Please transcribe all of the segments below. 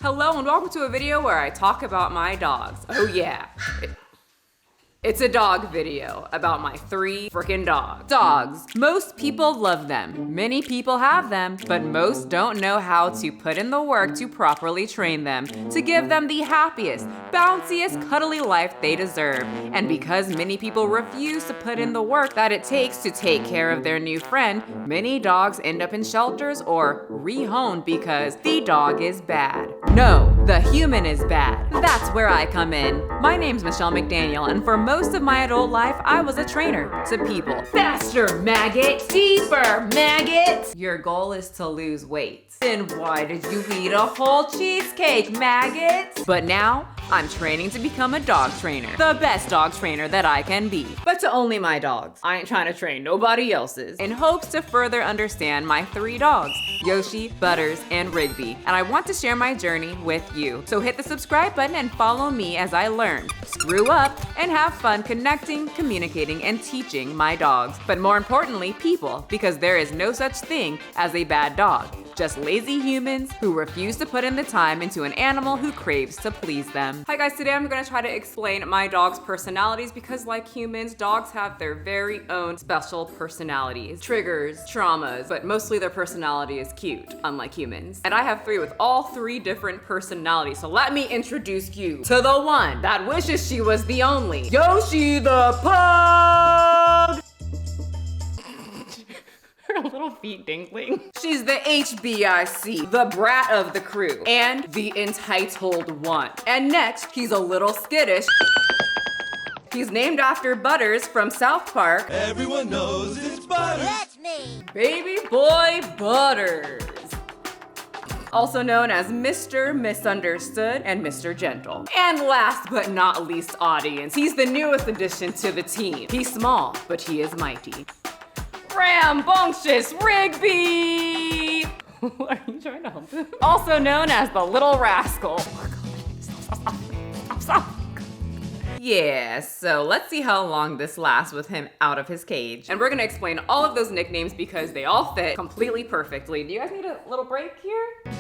Hello and welcome to a video where I talk about my dogs. Oh yeah. It's a dog video about my 3 freaking dogs. Dogs. Most people love them. Many people have them, but most don't know how to put in the work to properly train them, to give them the happiest, bounciest, cuddly life they deserve. And because many people refuse to put in the work that it takes to take care of their new friend, many dogs end up in shelters or rehomed because the dog is bad. No, the human is bad. That's where I come in. My name's Michelle McDaniel, and for most of my adult life, I was a trainer to people. Faster, maggot! Deeper, maggot! Your goal is to lose weight. Then why did you eat a whole cheesecake, maggot? But now, I'm training to become a dog trainer. The best dog trainer that I can be. But to only my dogs. I ain't trying to train nobody else's. In hopes to further understand my 3 dogs, Yoshi, Butters, and Rigby. And I want to share my journey with you. So hit the subscribe button and follow me as I learn, screw up, and have fun connecting, communicating, and teaching my dogs. But more importantly, people, because there is no such thing as a bad dog. Just lazy humans who refuse to put in the time into an animal who craves to please them. Hi guys, today I'm gonna try to explain my dog's personalities because like humans, dogs have their very own special personalities, triggers, traumas, but mostly their personality is cute, unlike humans. And I have 3 with all 3 different personalities, so let me introduce you to the one that wishes she was the only, Yoshi the Pug! Her little feet dangling. She's the HBIC, the brat of the crew, and the entitled one. And next, he's a little skittish. He's named after Butters from South Park. Everyone knows it's Butters. That's me. Baby boy Butters. Also known as Mr. Misunderstood and Mr. Gentle. And last but not least, audience, he's the newest addition to the team. He's small, but he is mighty. Rambunctious Rigby! Are you trying to help him? Also known as the Little Rascal. Stop. Yeah, so let's see how long this lasts with him out of his cage. And we're gonna explain all of those nicknames because they all fit completely perfectly. Do you guys need a little break here?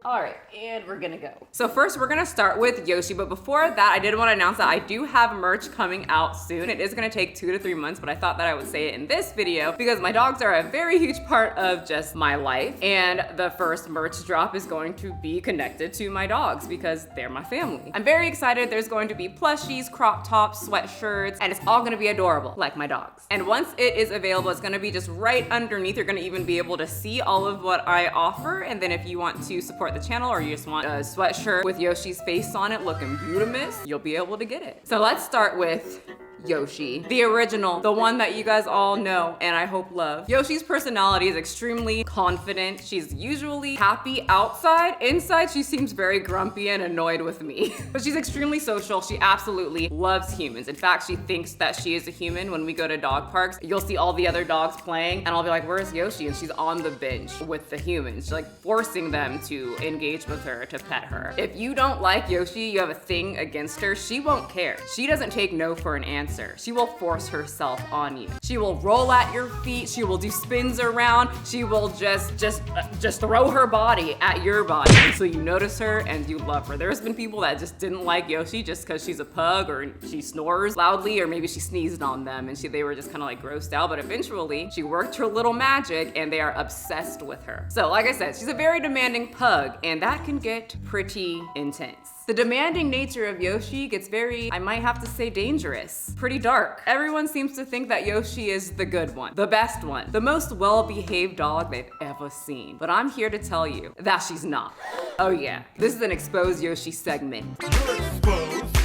All right, and we're gonna go. So first we're gonna start with Yoshi, but before that, I did want to announce that I do have merch coming out soon. It is gonna take 2 to 3 months, but I thought that I would say it in this video because my dogs are a very huge part of just my life. And the first merch drop is going to be connected to my dogs because they're my family. I'm very excited. There's going to be plushies, crop tops, sweatshirts, and it's all gonna be adorable, like my dogs. And once it is available, it's gonna be just right underneath. You're gonna even be able to see all of what I offer. And then if you want to support the channel or you just want a sweatshirt with Yoshi's face on it looking beautimous, you'll be able to get it. So let's start with Yoshi, the original, the one that you guys all know and I hope love. Yoshi's personality is extremely confident. She's usually happy outside. Inside, she seems very grumpy and annoyed with me. But she's extremely social. She absolutely loves humans. In fact, she thinks that she is a human. When we go to dog parks, you'll see all the other dogs playing and I'll be like, where's Yoshi? And she's on the bench with the humans. She's like forcing them to engage with her, to pet her. If you don't like Yoshi, you have a thing against her, she won't care. She doesn't take no for an answer. She will force herself on you. She will roll at your feet. She will do spins around. She will just throw her body at your body until you notice her and you love her. There's been people that just didn't like Yoshi just because she's a pug or she snores loudly or maybe she sneezed on them and they were just kind of like grossed out. But eventually she worked her little magic and they are obsessed with her. So like I said, she's a very demanding pug and that can get pretty intense. The demanding nature of Yoshi gets very, I might have to say, dangerous. Pretty dark. Everyone seems to think that Yoshi is the good one, the best one, the most well-behaved dog they've ever seen. But I'm here to tell you that she's not. Oh yeah, this is an Expose Yoshi segment. You're exposed.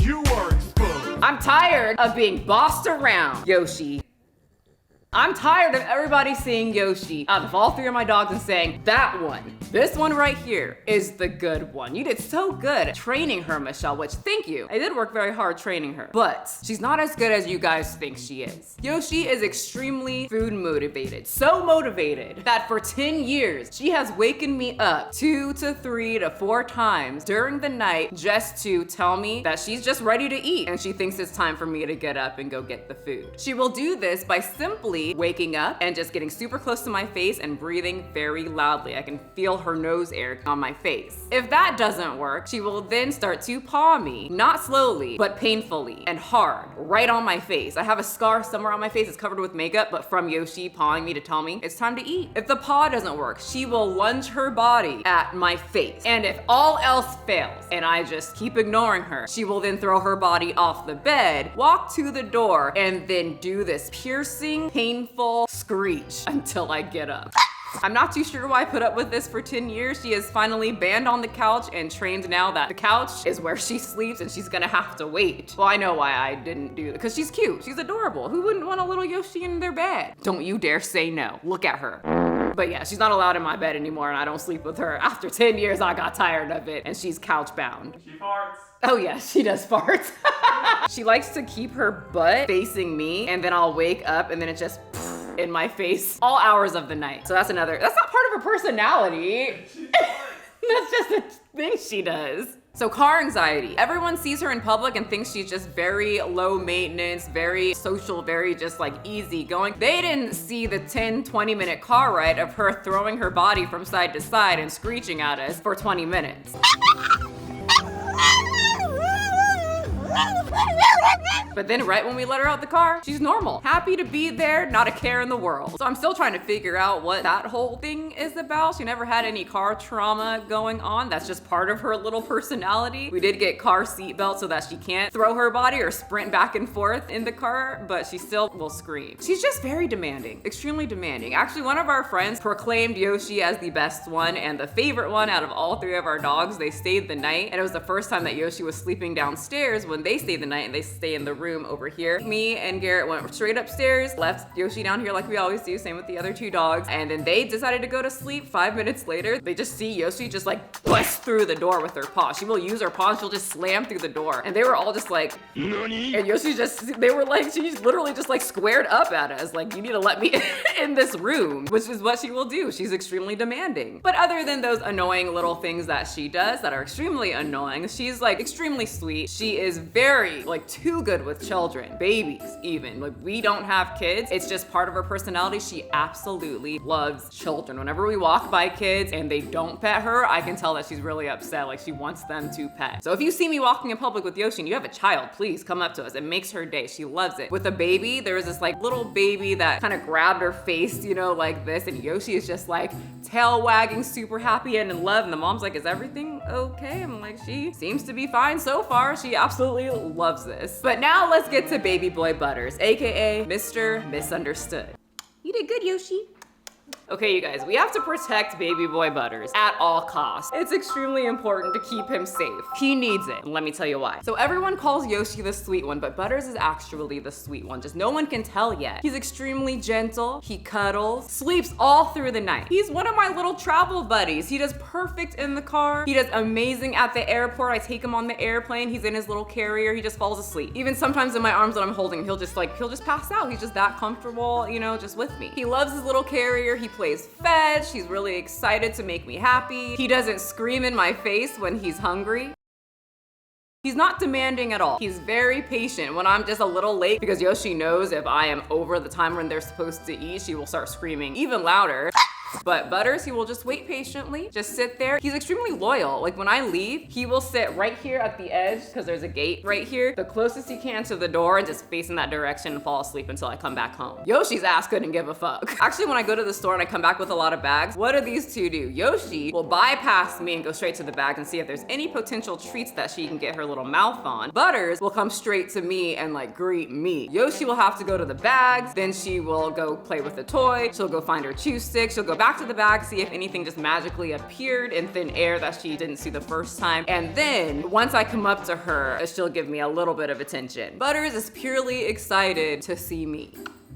You are exposed. I'm tired of being bossed around, Yoshi. I'm tired of everybody seeing Yoshi out of all 3 of my dogs and saying, that one, this one right here is the good one. You did so good training her, Michelle, which thank you. I did work very hard training her, but she's not as good as you guys think she is. Yoshi is extremely food motivated, so motivated that for 10 years, she has waken me up 2 to 3 to 4 times during the night just to tell me that she's just ready to eat and she thinks it's time for me to get up and go get the food. She will do this by simply slowly waking up and just getting super close to my face and breathing very loudly. I can feel her nose air on my face. If that doesn't work, she will then start to paw me, not slowly, but painfully and hard, right on my face. I have a scar somewhere on my face. It's covered with makeup, but from Yoshi pawing me to tell me it's time to eat. If the paw doesn't work, she will lunge her body at my face. And if all else fails and I just keep ignoring her, she will then throw her body off the bed, walk to the door, and then do this piercing, painful screech until I get up. I'm not too sure why I put up with this for 10 years. She is finally banned on the couch and trained now that the couch is where she sleeps and she's gonna have to wait. Well, I know why I didn't do that, because she's cute, she's adorable. Who wouldn't want a little Yoshi in their bed? Don't you dare say no. Look at her. But yeah, she's not allowed in my bed anymore and I don't sleep with her. After 10 years, I got tired of it and she's couch bound. She farts. Oh yeah, she does fart. She likes to keep her butt facing me and then I'll wake up and then it just in my face all hours of the night. So that's not part of her personality. That's just a thing she does. So car anxiety. Everyone sees her in public and thinks she's just very low maintenance, very social, very just like easy going. They didn't see the 10-20 minute car ride of her throwing her body from side to side and screeching at us for 20 minutes. But then right when we let her out the car, she's normal. Happy to be there, not a care in the world. So I'm still trying to figure out what that whole thing is about. She never had any car trauma going on. That's just part of her little personality. We did get car seat belts so that she can't throw her body or sprint back and forth in the car, but she still will scream. She's just very demanding, extremely demanding. Actually, one of our friends proclaimed Yoshi as the best one and the favorite one out of all three of our dogs. They stayed the night, and it was the first time that Yoshi was sleeping downstairs when they stayed the night, and they stay in the room over here. Me and Garrett went straight upstairs, left Yoshi down here like we always do, same with the other two dogs, and then they decided to go to sleep. 5 minutes later, they just see Yoshi just like bust through the door with her paw. She will use her paw and she'll just slam through the door. And they were all just like, Nani? And Yoshi they were like, she's literally just like squared up at us, like, you need to let me in this room, which is what she will do. She's extremely demanding. But other than those annoying little things that she does that are extremely annoying, she's like extremely sweet. She is very like too good with children, babies even. Like, we don't have kids. It's just part of her personality. She absolutely loves children. Whenever we walk by kids and they don't pet her, I can tell that she's really upset. Like, she wants them to pet. So if you see me walking in public with Yoshi and you have a child, please come up to us. It makes her day. She loves it. With a baby, there was this like little baby that kind of grabbed her face, you know, like this, and Yoshi is just like tail wagging, super happy and in love. And the mom's like, is everything okay? I'm like, she seems to be fine so far. She absolutely loves this. But now let's get to baby boy Butters, AKA Mr. Misunderstood. You did good, Yoshi. Okay, you guys, we have to protect baby boy Butters at all costs. It's extremely important to keep him safe. He needs it, and let me tell you why. So everyone calls Yoshi the sweet one, but Butters is actually the sweet one. Just no one can tell yet. He's extremely gentle, he cuddles, sleeps all through the night. He's one of my little travel buddies. He does perfect in the car. He does amazing at the airport. I take him on the airplane. He's in his little carrier. He just falls asleep. Even sometimes in my arms when I'm holding him, he'll just pass out. He's just that comfortable, you know, just with me. He loves his little carrier. He plays fetch. He's really excited to make me happy. He doesn't scream in my face when he's hungry. He's not demanding at all. He's very patient. When I'm just a little late, because Yoshi knows if I am over the time when they're supposed to eat, she will start screaming even louder. But Butters, he will just wait patiently, just sit there. He's extremely loyal. Like, when I leave, he will sit right here at the edge, because there's a gate right here, the closest he can to the door, and just face in that direction and fall asleep until I come back home. Yoshi's ass couldn't give a fuck. Actually, when I go to the store and I come back with a lot of bags, what do these two do? Yoshi will bypass me and go straight to the bag and see if there's any potential treats that she can get her little mouth on. Butters will come straight to me and like greet me. Yoshi will have to go to the bags, then she will go play with the toy, she'll go find her chew stick, she'll go back to the bag, see if anything just magically appeared in thin air that she didn't see the first time. And then once I come up to her, she'll give me a little bit of attention. Butters is purely excited to see me.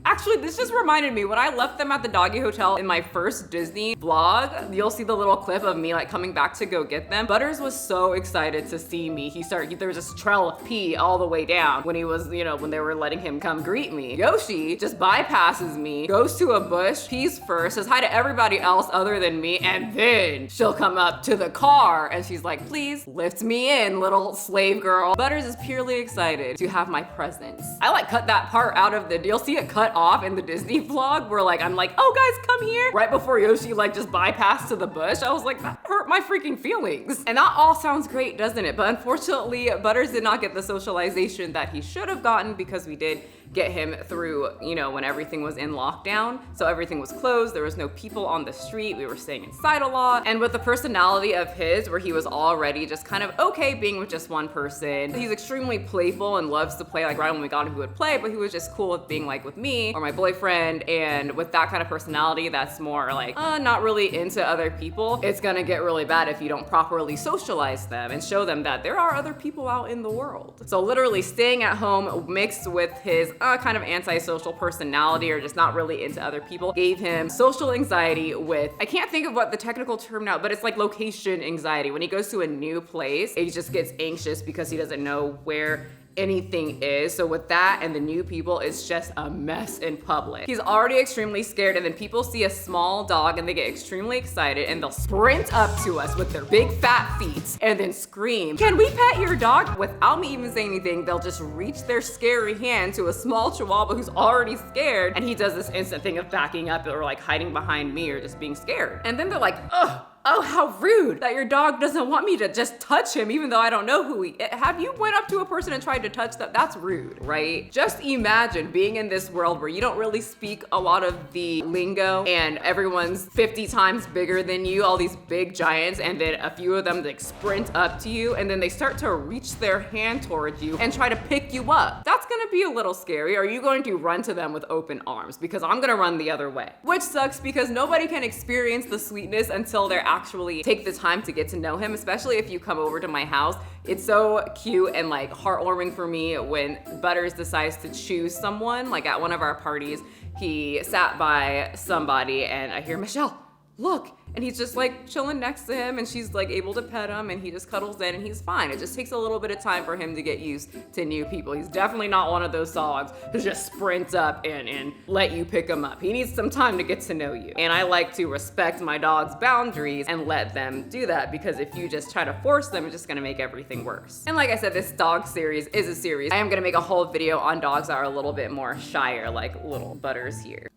Actually, this just reminded me, when I left them at the doggy hotel in my first Disney vlog, you'll see the little clip of me like coming back to go get them. Butters was so excited to see me. There was this trail of pee all the way down when he was, you know, when they were letting him come greet me. Yoshi just bypasses me, goes to a bush, pees first, says hi to everybody else other than me, and then she'll come up to the car and she's like, please lift me in, little slave girl. Butters is purely excited to have my presence. I like cut that part out of you'll see it cut off in the Disney vlog where like I'm like, oh guys, come here, right before Yoshi like just bypassed to the bush. I was like, that hurt my freaking feelings. And that all sounds great, doesn't it? But unfortunately, Butters did not get the socialization that he should have gotten because we did get him through, you know, when everything was in lockdown. So everything was closed, there was no people on the street, we were staying inside a lot. And with the personality of his, where he was already just kind of okay being with just one person, he's extremely playful and loves to play. Like right when we got him, he would play, but he was just cool with being like with me or my boyfriend. And with that kind of personality that's more like, not really into other people, it's gonna get really bad if you don't properly socialize them and show them that there are other people out in the world. So literally staying at home mixed with his kind of antisocial personality or just not really into other people gave him social anxiety with, I can't think of what the technical term now, but it's like location anxiety. When he goes to a new place, he just gets anxious because he doesn't know where anything is. So with that and the new people, it's just a mess in public. He's already extremely scared, and then people see a small dog and they get extremely excited and they'll sprint up to us with their big fat feet and then scream, "Can we pet your dog?" Without me even saying anything, they'll just reach their scary hand to a small chihuahua who's already scared, and he does this instant thing of backing up or like hiding behind me or just being scared. And then they're like, ugh, oh, how rude that your dog doesn't want me to just touch him even though I don't know who he is. Have you went up to a person and tried to touch them? That's rude, right? Just imagine being in this world where you don't really speak a lot of the lingo and everyone's 50 times bigger than you, all these big giants, and then a few of them like sprint up to you and then they start to reach their hand towards you and try to pick you up. That's gonna be a little scary. Are you going to run to them with open arms? Because I'm gonna run the other way. Which sucks because nobody can experience the sweetness until they're actually take the time to get to know him, especially if you come over to my house. It's so cute and like heartwarming for me when Butters decides to choose someone. Like at one of our parties, he sat by somebody and I hear, "Michelle, look." And he's just like chilling next to him and she's like able to pet him and he just cuddles in and he's fine. It just takes a little bit of time for him to get used to new people. He's definitely not one of those dogs who just sprints up and let you pick him up. He needs some time to get to know you. And I like to respect my dog's boundaries and let them do that, because if you just try to force them, it's just gonna make everything worse. And like I said, this dog series is a series. I am gonna make a whole video on dogs that are a little bit more shyer, like little Butters here.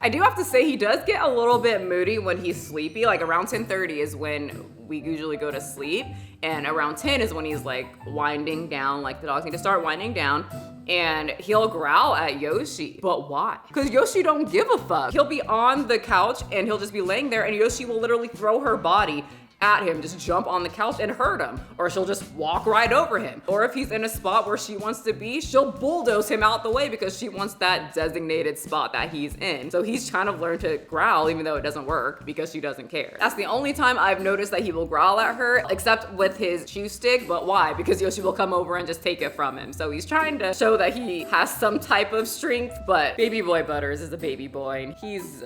I do have to say he does get a little bit moody when he's sleepy. Like around 10:30 is when we usually go to sleep, and around 10 is when he's like winding down, like the dogs need to start winding down, and he'll growl at Yoshi. But why? Because Yoshi don't give a fuck. He'll be on the couch and he'll just be laying there and Yoshi will literally throw her body at him, just jump on the couch and hurt him, or she'll just walk right over him. Or if he's in a spot where she wants to be, she'll bulldoze him out the way because she wants that designated spot that he's in. So he's trying to learn to growl even though it doesn't work because she doesn't care. That's the only time I've noticed that he will growl at her, except with his chew stick. But why? Because Yoshi will come over and just take it from him. So he's trying to show that he has some type of strength, but baby boy Butters is a baby boy and he's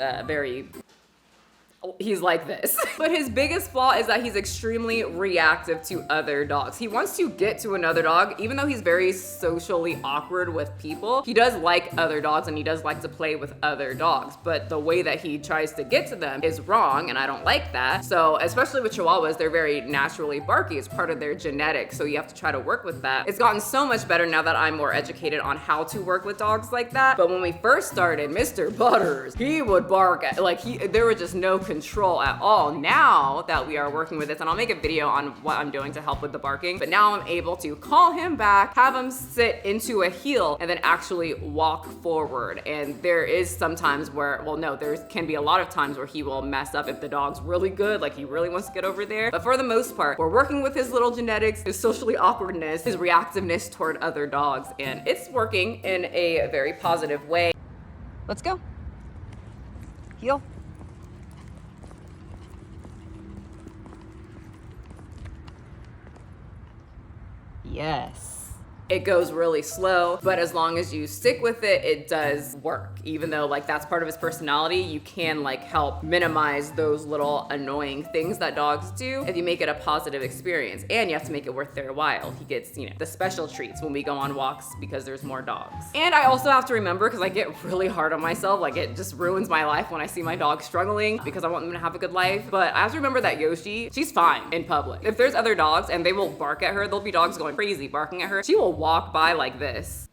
like this. But his biggest flaw is that he's extremely reactive to other dogs. He wants to get to another dog, even though he's very socially awkward with people. He does like other dogs and he does like to play with other dogs, but the way that he tries to get to them is wrong and I don't like that. So especially with Chihuahuas, they're very naturally barky. It's part of their genetics, so you have to try to work with that. It's gotten so much better now that I'm more educated on how to work with dogs like that. But when we first started, Mr. Butters, he would bark at, like there was just no control at all. Now that we are working with this, and I'll make a video on what I'm doing to help with the barking, but now I'm able to call him back, have him sit into a heel, and then actually walk forward. And there is sometimes where, well no, there can be a lot of times where he will mess up if the dog's really good, like he really wants to get over there. But for the most part, we're working with his little genetics, his socially awkwardness, his reactiveness toward other dogs, and it's working in a very positive way. Let's go. Heel. Yes. It goes really slow, but as long as you stick with it, it does work. Even though like that's part of his personality, you can like help minimize those little annoying things that dogs do if you make it a positive experience, and you have to make it worth their while. He gets, you know, the special treats when we go on walks because there's more dogs. And I also have to remember, because I get really hard on myself, like it just ruins my life when I see my dog struggling because I want them to have a good life. But I have to remember that Yoshi, she's fine in public. If there's other dogs and they will bark at her, there'll be dogs going crazy barking at her, she will walk by like this.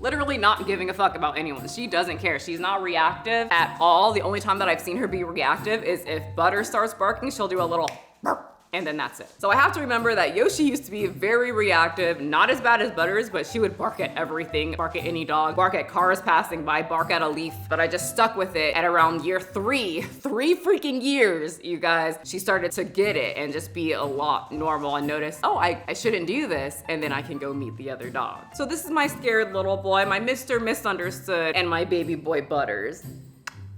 Literally not giving a fuck about anyone. She doesn't care. She's not reactive at all. The only time that I've seen her be reactive is if Butter starts barking, she'll do a little bark. And then that's it. So I have to remember that Yoshi used to be very reactive, not as bad as Butters, but she would bark at everything, bark at any dog, bark at cars passing by, bark at a leaf. But I just stuck with it at around year 3 freaking years, you guys. She started to get it and just be a lot normal and notice, oh, I shouldn't do this. And then I can go meet the other dog. So this is my scared little boy, my Mr. Misunderstood, and my baby boy Butters.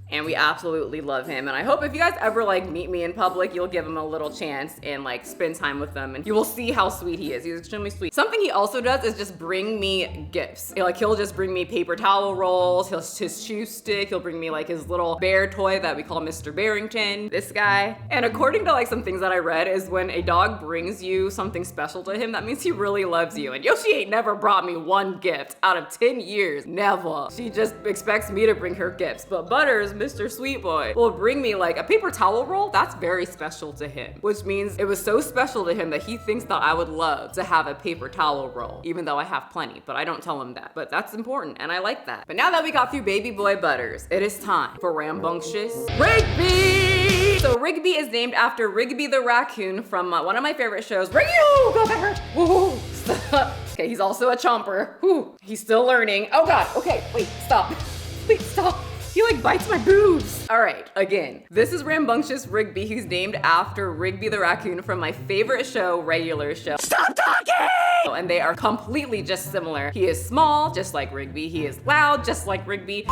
And we absolutely love him. And I hope if you guys ever like meet me in public, you'll give him a little chance and like spend time with him and you will see how sweet he is. He's extremely sweet. Something he also does is just bring me gifts. Like he'll just bring me paper towel rolls, his shoe stick, he'll bring me like his little bear toy that we call Mr. Barrington, this guy. And according to like some things that I read is when a dog brings you something special to him, that means he really loves you. And Yoshi ain't never brought me one gift out of 10 years, never. She just expects me to bring her gifts. But Butters, Mr. Sweet Boy, will bring me like a paper towel roll. That's very special to him, which means it was so special to him that he thinks that I would love to have a paper towel roll, even though I have plenty, but I don't tell him that. But that's important, and I like that. But now that we got through baby boy Butters, it is time for Rambunctious Rigby! So Rigby is named after Rigby the raccoon from one of my favorite shows. Rigby, go better! Woo! Okay, he's also a chomper. Whew, he's still learning. Oh God, okay, wait, stop. Wait, stop. He like bites my boobs. All right, again, this is Rambunctious Rigby. He's named after Rigby the raccoon from my favorite show, Regular Show. Stop talking! And they are completely just similar. He is small, just like Rigby. He is loud, just like Rigby.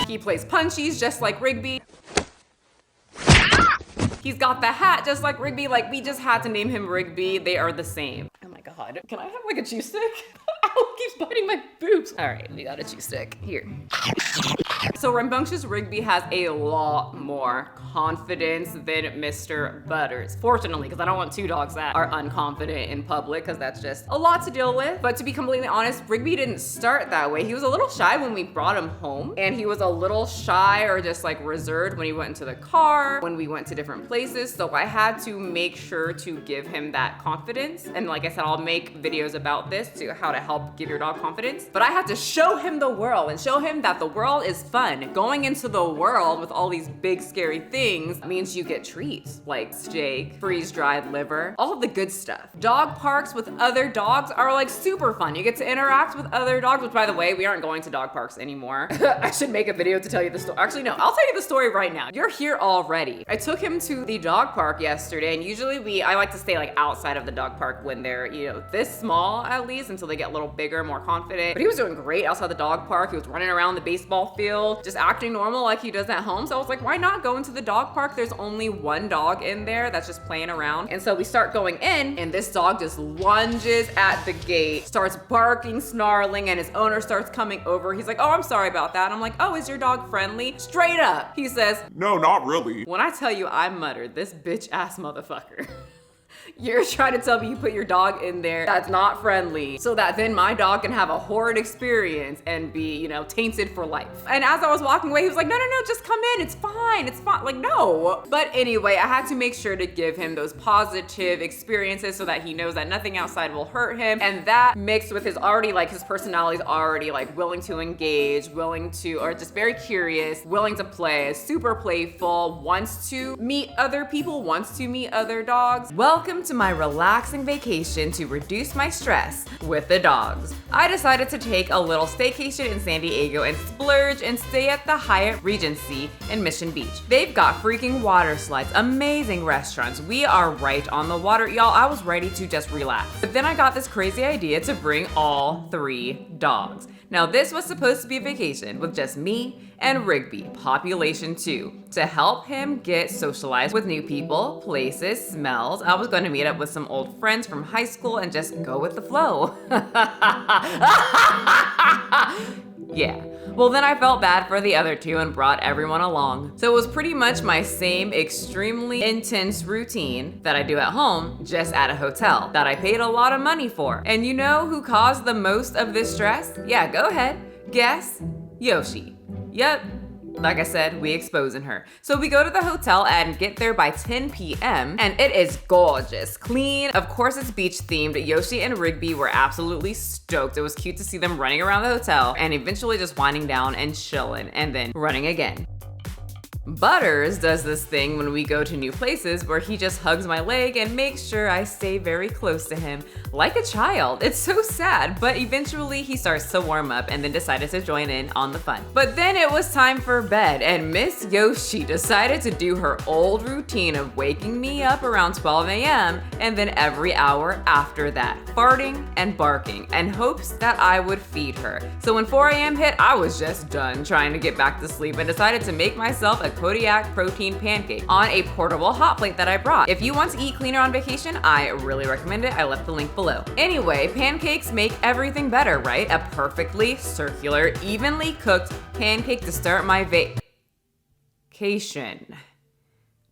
He plays punchies, just like Rigby. He's got the hat, just like Rigby. Like, we just had to name him Rigby. They are the same. Oh my God, can I have like a chew stick? Ow, keeps biting my boobs. All right, we got a chew stick. Here. So Rambunctious Rigby has a lot more confidence than Mr. Butters. Fortunately, because I don't want 2 dogs that are unconfident in public, because that's just a lot to deal with. But to be completely honest, Rigby didn't start that way. He was a little shy when we brought him home, and he was a little shy or just like reserved when he went into the car, when we went to different places. So I had to make sure to give him that confidence. And like I said, I'll make videos about this to how to help give your dog confidence. But I had to show him the world and show him that the world is fun. Going into the world with all these big scary things means you get treats like steak, freeze-dried liver, all the good stuff. Dog parks with other dogs are like super fun. You get to interact with other dogs, which by the way, we aren't going to dog parks anymore. I should make a video to tell you the story. Actually, no, I'll tell you the story right now. You're here already. I took him to the dog park yesterday, and usually I like to stay like outside of the dog park when they're, you know, this small at least, until they get a little bigger, more confident. But he was doing great outside the dog park. He was running around the baseball field, just acting normal like he does at home. So I was like, why not go into the dog park? There's only one dog in there that's just playing around. And so we start going in, and this dog just lunges at the gate, starts barking, snarling, and his owner starts coming over. He's like, oh, I'm sorry about that. I'm like, oh, is your dog friendly? Straight up, he says, No, not really. when I tell you I muttered, this bitch ass motherfucker. You're trying to tell me you put your dog in there that's not friendly so that then my dog can have a horrid experience and be, you know, tainted for life. And as I was walking away, he was like, no, just come in, it's fine. Like, no. But anyway, I had to make sure to give him those positive experiences so that he knows that nothing outside will hurt him. And that mixed with his already, like, his personality is already like willing to engage, or just very curious, willing to play, super playful, wants to meet other people, wants to meet other dogs. Welcome to my relaxing vacation to reduce my stress with the dogs. I decided to take a little staycation in San Diego and splurge and stay at the Hyatt Regency in Mission Beach. They've got freaking water slides, amazing restaurants. We are right on the water, y'all. I was ready to just relax. But then I got this crazy idea to bring all 3 dogs. Now this was supposed to be a vacation with just me and Rigby, population 2, to help him get socialized with new people, places, smells. I was going to meet up with some old friends from high school and just go with the flow. Yeah. Well, then I felt bad for the other 2 and brought everyone along. So it was pretty much my same extremely intense routine that I do at home, just at a hotel that I paid a lot of money for. And you know who caused the most of this stress? Yeah, go ahead. Guess. Yoshi. Yep. Like I said, we exposing her. So we go to the hotel and get there by 10 p.m. and it is gorgeous, clean. Of course it's beach themed. Yoshi and Rigby were absolutely stoked. It was cute to see them running around the hotel and eventually just winding down and chilling and then running again. Butters does this thing when we go to new places where he just hugs my leg and makes sure I stay very close to him like a child. It's so sad, but eventually he starts to warm up and then decided to join in on the fun. But then it was time for bed and Miss Yoshi decided to do her old routine of waking me up around 12 a.m. and then every hour after that, farting and barking in hopes that I would feed her. So when 4 a.m. hit, I was just done trying to get back to sleep and decided to make myself a Kodiak protein pancake on a portable hot plate that I brought. If you want to eat cleaner on vacation, I really recommend it. I left the link below. Anyway, pancakes make everything better, right? A perfectly circular, evenly cooked pancake to start my vacation.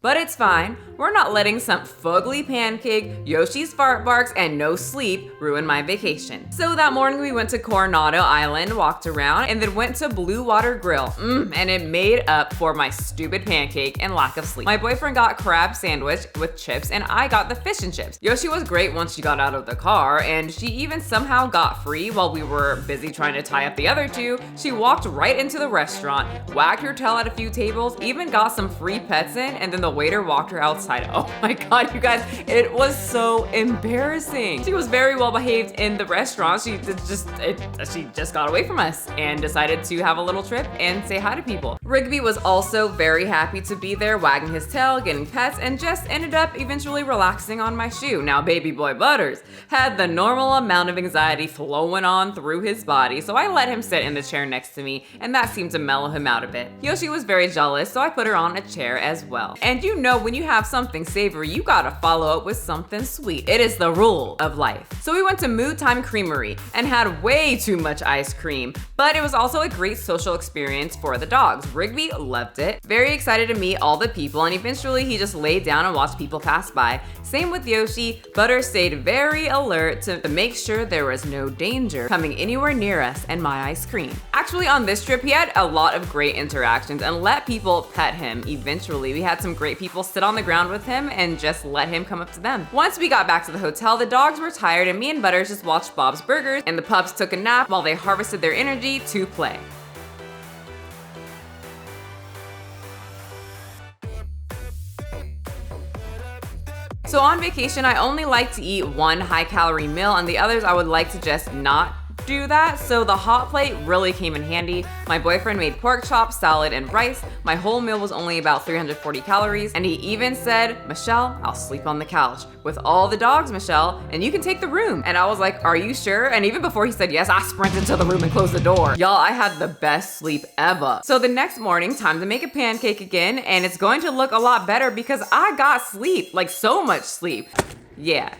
But it's fine. We're not letting some fugly pancake, Yoshi's fart barks, and no sleep ruin my vacation. So that morning we went to Coronado Island, walked around, and then went to Blue Water Grill. And it made up for my stupid pancake and lack of sleep. My boyfriend got crab sandwich with chips, and I got the fish and chips. Yoshi was great once she got out of the car, and she even somehow got free while we were busy trying to tie up the other two. She walked right into the restaurant, wagged her tail at a few tables, even got some free pets in, and then the waiter walked her outside. Oh my God, you guys, it was so embarrassing. She was very well behaved in the restaurant. She just got away from us and decided to have a little trip and say hi to people. Rigby was also very happy to be there, wagging his tail, getting pets, and just ended up eventually relaxing on my shoe. Now, baby boy Butters had the normal amount of anxiety flowing on through his body, so I let him sit in the chair next to me, and that seemed to mellow him out a bit. Yoshi was very jealous, so I put her on a chair as well. And you know, when you have something savory, you gotta follow up with something sweet. It is the rule of life. So we went to Mood Time Creamery and had way too much ice cream, but it was also a great social experience for the dogs. Rigby loved it, very excited to meet all the people, and eventually he just laid down and watched people pass by. Same with Yoshi. Butter stayed very alert to make sure there was no danger coming anywhere near us and my ice cream. Actually, on this trip, he had a lot of great interactions and let people pet him. Eventually, we had some great people sit on the ground with him and just let him come up to them. Once we got back to the hotel, the dogs were tired and me and Butters just watched Bob's Burgers, and the pups took a nap while they harvested their energy to play. So on vacation, I only like to eat one high-calorie meal, and the others I would like to just not do that, so the hot plate really came in handy. My boyfriend made pork chops, salad, and rice. My whole meal was only about 340 calories, and he even said, "Michelle, I'll sleep on the couch with all the dogs, Michelle, and you can take the room." And I was like, "Are you sure?" And even before he said yes, I sprinted to the room and closed the door. Y'all, I had the best sleep ever. So the next morning, time to make a pancake again, and it's going to look a lot better because I got sleep, like so much sleep. Yeah.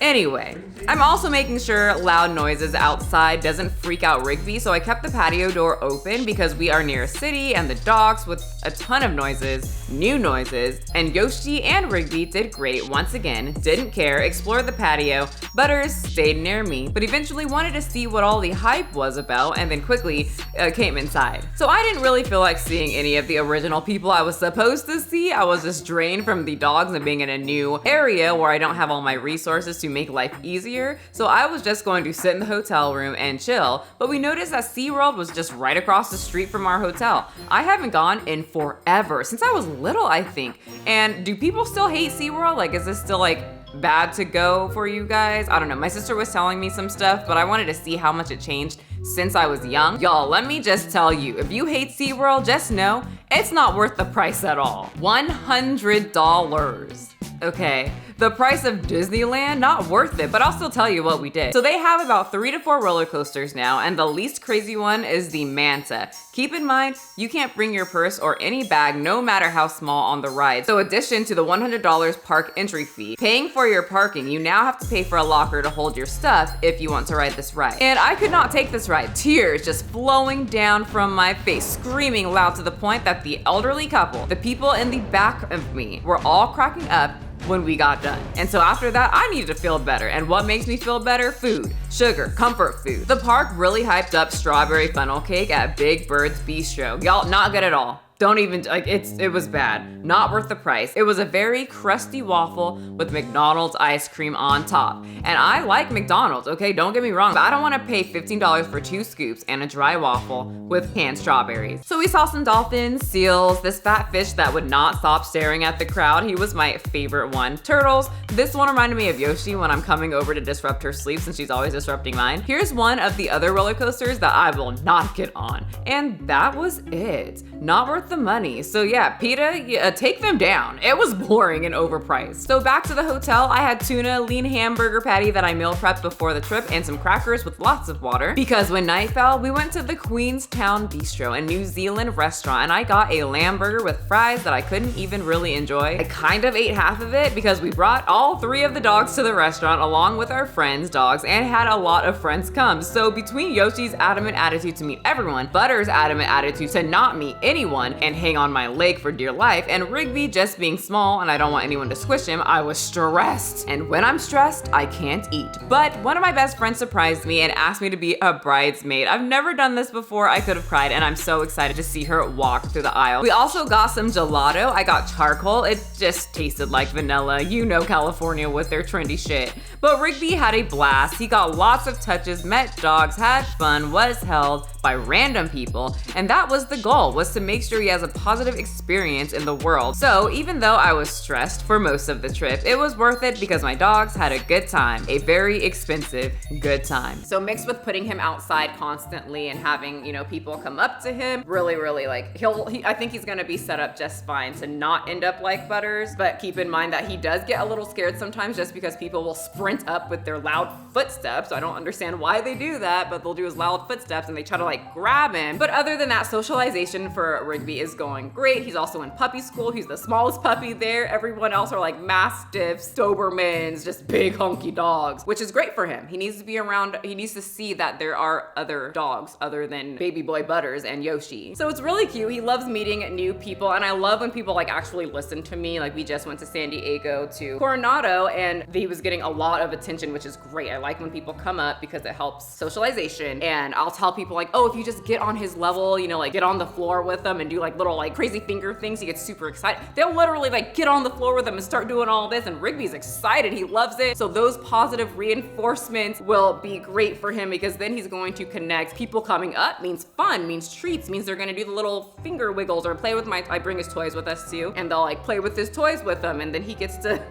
Anyway, I'm also making sure loud noises outside doesn't freak out Rigby, so I kept the patio door open because we are near a city and the dogs with a ton of noises, new noises, and Yoshi and Rigby did great once again, didn't care, explored the patio. Butters stayed near me, but eventually wanted to see what all the hype was about and then quickly came inside. So I didn't really feel like seeing any of the original people I was supposed to see. I was just drained from the dogs and being in a new area where I don't have all my resources to make life easier, so I was just going to sit in the hotel room and chill, but we noticed that SeaWorld was just right across the street from our hotel. I haven't gone in forever, since I was little, I think. And do people still hate SeaWorld? Like, is this still like bad to go for you guys? I don't know, my sister was telling me some stuff, but I wanted to see how much it changed since I was young. Y'all, let me just tell you, if you hate SeaWorld, just know it's not worth the price at all. $100. Okay, the price of Disneyland, not worth it, but I'll still tell you what we did. So they have about 3 to 4 roller coasters now, and the least crazy one is the Manta. Keep in mind, you can't bring your purse or any bag, no matter how small, on the ride. So addition to the $100 park entry fee, paying for your parking, you now have to pay for a locker to hold your stuff if you want to ride this ride. And I could not take this ride. Tears just flowing down from my face, screaming loud to the point that the elderly couple, the people in the back of me, were all cracking up when we got done. And so after that, I needed to feel better. And what makes me feel better? Food, sugar, comfort food. The park really hyped up strawberry funnel cake at Big Bird's Bistro. Y'all, not good at all. Don't even, like, it was bad. Not worth the price. It was a very crusty waffle with McDonald's ice cream on top. And I like McDonald's, okay? Don't get me wrong, but I don't want to pay $15 for 2 scoops and a dry waffle with canned strawberries. So we saw some dolphins, seals, this fat fish that would not stop staring at the crowd. He was my favorite one. Turtles. This one reminded me of Yoshi when I'm coming over to disrupt her sleep since she's always disrupting mine. Here's one of the other roller coasters that I will not get on. And that was it. Not worth the money. So yeah, PETA, take them down. It was boring and overpriced. So back to the hotel, I had tuna, lean hamburger patty that I meal prepped before the trip, and some crackers with lots of water. Because when night fell, we went to the Queenstown Bistro, a New Zealand restaurant, and I got a lamb burger with fries that I couldn't even really enjoy. I kind of ate half of it because we brought all 3 of the dogs to the restaurant along with our friends' dogs and had a lot of friends come. So between Yoshi's adamant attitude to meet everyone, Butter's adamant attitude to not meet anyone and hang on my leg for dear life, and Rigby just being small and I don't want anyone to squish him, I was stressed. And when I'm stressed, I can't eat. But one of my best friends surprised me and asked me to be a bridesmaid. I've never done this before. I could have cried, and I'm so excited to see her walk through the aisle. We also got some gelato. I got charcoal. It just tasted like vanilla. You know California with their trendy shit. But Rigby had a blast. He got lots of touches, met dogs, had fun, was held by random people, and that was the goal, was to make sure he has a positive experience in the world. So even though I was stressed for most of the trip, it was worth it because my dogs had a good time, a very expensive good time. So mixed with putting him outside constantly and having, you know, people come up to him, really like, I think he's gonna be set up just fine to not end up like Butters, but keep in mind that he does get a little scared sometimes just because people will sprint up with their loud footsteps. I don't understand why they do that, but they'll do his loud footsteps and they try to like grab him. But other than that, socialization for Rigby is going great. He's also in puppy school. He's the smallest puppy there. Everyone else are like Mastiffs, Dobermans, just big hunky dogs, which is great for him. He needs to be around, he needs to see that there are other dogs other than baby boy Butters and Yoshi. So it's really cute. He loves meeting new people, and I love when people like actually listen to me. Like we just went to San Diego to Coronado and he was getting a lot of attention, which is great. I like when people come up because it helps socialization. And I'll tell people like, oh, if you just get on his level, you know, like get on the floor with them and do like little like crazy finger things, he gets super excited. They'll literally like get on the floor with him and start doing all this, and Rigby's excited. He loves it. So those positive reinforcements will be great for him because then he's going to connect. People coming up means fun, means treats, means they're gonna do the little finger wiggles or play with I bring his toys with us too, and they'll like play with his toys with him, and then he gets to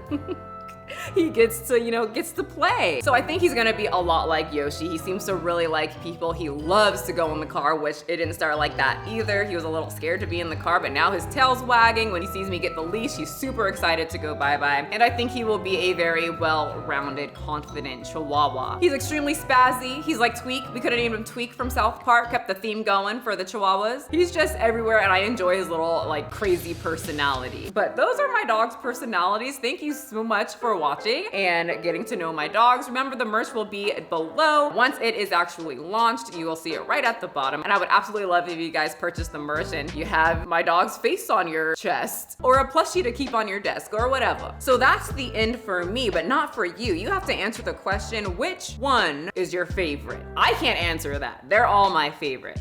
he gets to play. So I think he's gonna be a lot like Yoshi. He seems to really like people. He loves to go in the car, which it didn't start like that either. He was a little scared to be in the car, but now his tail's wagging. When he sees me get the leash, he's super excited to go bye-bye. And I think he will be a very well-rounded, confident Chihuahua. He's extremely spazzy. He's like Tweak. We could have named him Tweak from South Park, kept the theme going for the Chihuahuas. He's just everywhere, and I enjoy his little like crazy personality. But those are my dog's personalities. Thank you so much for watching and getting to know my dogs. Remember, the merch will be below. Once it is actually launched, you will see it right at the bottom. And I would absolutely love if you guys purchase the merch and you have my dog's face on your chest or a plushie to keep on your desk or whatever. So that's the end for me, but not for you. You have to answer the question, which one is your favorite? I can't answer that. They're all my favorite.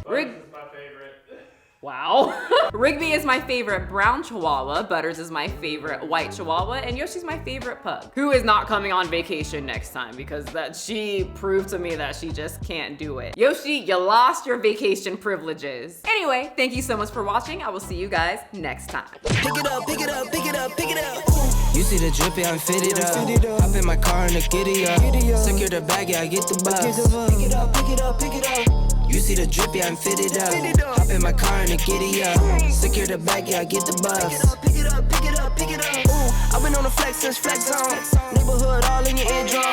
Wow. Rigby is my favorite brown Chihuahua, Butters is my favorite white Chihuahua, and Yoshi's my favorite pug, who is not coming on vacation next time because that she proved to me that she just can't do it. Yoshi, you lost your vacation privileges. Anyway, thank you so much for watching. I will see you guys next time. Pick it up, pick it up, pick it up, pick it up. You see the drippy, I'm fitted up. Hop in my car and the giddy up. Secure the bag, yeah, I get the bus. Pick it up, pick it up, pick it up. You see the drippy, I'm fitted up. Hop in my car and the giddy up. Secure the bag, yeah, I get the bus. Pick it up, pick it up, pick it up, pick it up. Ooh, I've been on the flex since flex zone. Neighborhood all in your eardrum.